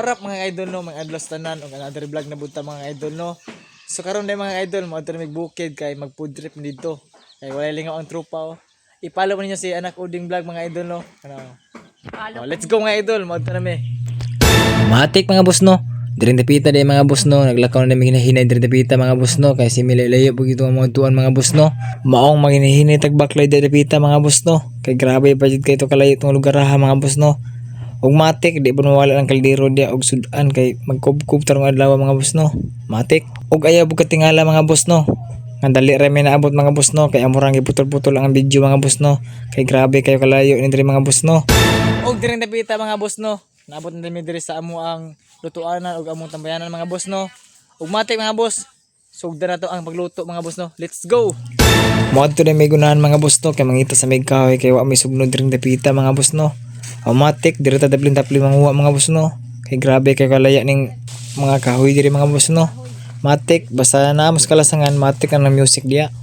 Warap mga idol no, mga idol tanan og another vlog na bunta mga idol no. So karon day mga idol, mo adto magbukid kay mag food trip dito. Kay wala lingaw ang tropa oh. I-follow mo ninyo si Anak Uding Vlog mga idol no. Ano? Oh, let's go mga idol, mo adto na mi. Matik mga boss no. Diring dapita day mga boss no. Naglakaw na mi hinahinay diring dapita mga boss no. Kay si Milayo pugito ang mga tuan mga boss no. Maong maginahinay tagbaklay day dapita mga boss no. Kay grabe pa jud kay to kalayo tong lugar ha mga boss no. Og matik di pa nawala ang kaldero dia og sudan kay magkubkub tarong adlaw mga boss no. Matik og ayaw bug katingala mga boss no. Nga dali ra may naabot mga boss no. Kay amurang giputol-putol ang video mga boss no. Kay grabe kayo kalayo ni diri mga boss no. Og diring dapita mga boss no. Naabot na mi diri sa amo ang lutuanan og among tambayanan mga boss no. Ug matik mga boss. Sugda na to ang pagluto mga boss no. Let's go. Mod to na may gunahan mga boss no. Kay mangita sa may kahoy kay wa may sugnod diring dapita mga boss no. Automatic diri ta daplin manguha mga boss no. Kay grabe kay kalaya ning mga kahoy diri mga boss no. Matik basta na mas kalasangan matik ang music dia.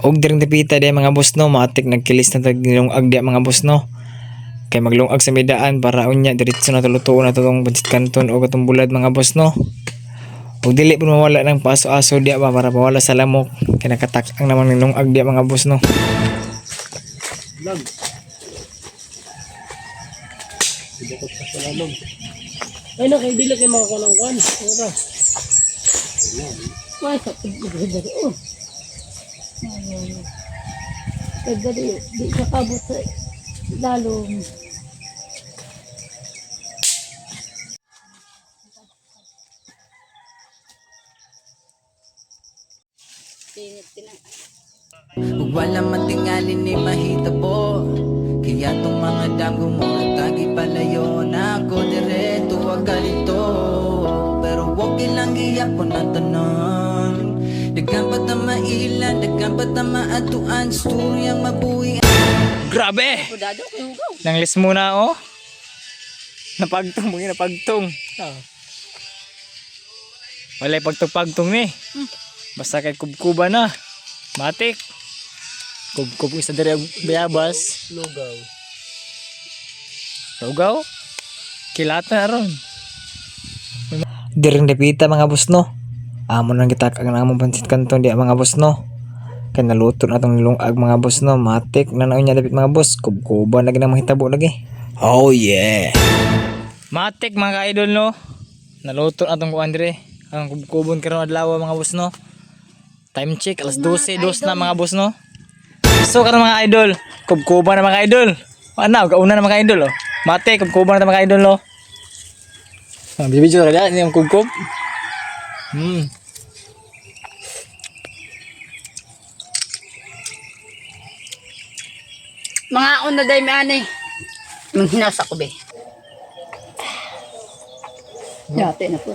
Og diring dapita day mga boss no, matik nagkilis na tag nilungag dia mga boss no. Kay maglungag sa medaan para unya diretso na tulutuon na tong budget kanton o katong bulad mga boss no. Og dili pud mawala ng paso-aso dia ba para mawala sa lamok. Kay nakatak ang naman nilungag dia mga boss no. Vlog. Dito pa sa lalong. Ay na kay dili kay makakalangkan. Ano ba? Ay, kapit oh. Kagadi, di ka kabot sa lalong. Wala man tingali ni mahitabo. Kaya tong mga dam gumunat tagi palayo na ako direto wag kalito. Pero wag ilang giyapon na tanan. Dagan pa ta mailan, dagan pa ta maatuan, storyang mabuhi. Grabe. Kudado ko yung gaw. Nanglis muna oh. Napagtong mo yun, napagtong. Oh. Walay pagtong-pagtong ni. Basta kay kubkuba na. Matik. Kubkub isa diri ang bayabas. Lugaw. Lugaw. Kilata aron. Diring dapita mga boss no. Amo nang gitak ang among pansit kanton dia mga boss no. Kay naluto na tong nilungag mga boss no. Matik na naunya dapit mga boss. Kubkuba na ginang mahitabo lagi. Oh yeah. Matik mga ka-idol no. Naluto na tong kuan dire. Ang kubkubon karon adlaw mga boss no. Time check alas 12 na mga boss no. So karon mga idol, kubkuba na mga idol. Ano, kauna na mga idol oh. Matik kubkuba na mga idol no. Ah, video ra ni ang kubkub. Mga una day mi ani. Nung hinasa ko be. Yate na po.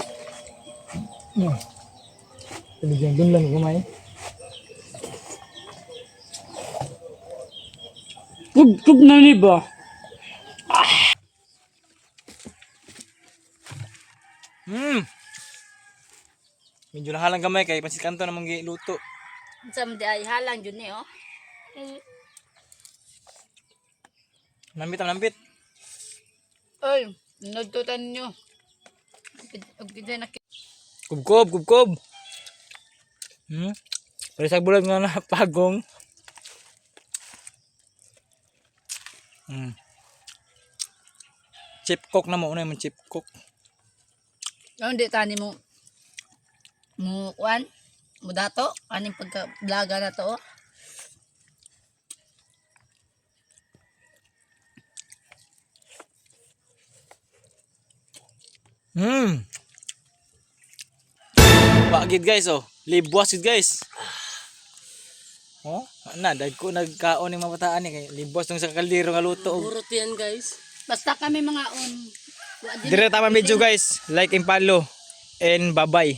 Binigyan dun lang kumain. Kub na ni ba? Medyo nahalang gamay kay pansit kanto namang giluto. Sa mga ay halang jud ni oh. Nampit. Ay, nagtutan nyo. Og kita na Kubkob. Parisag bulag nga na pagong. Chip cook na mo una yung chip cook. hindi tani mo kuan mo dato aning pagka-blaga na to oh. Bagid guys oh. Libwas gid guys. Oh, na dagko nagkaon ning mabataan ni kay libwas tong sa kaldero nga luto. Burot yan guys. Basta kami mga on. Dire tama video guys. Like and follow and bye-bye.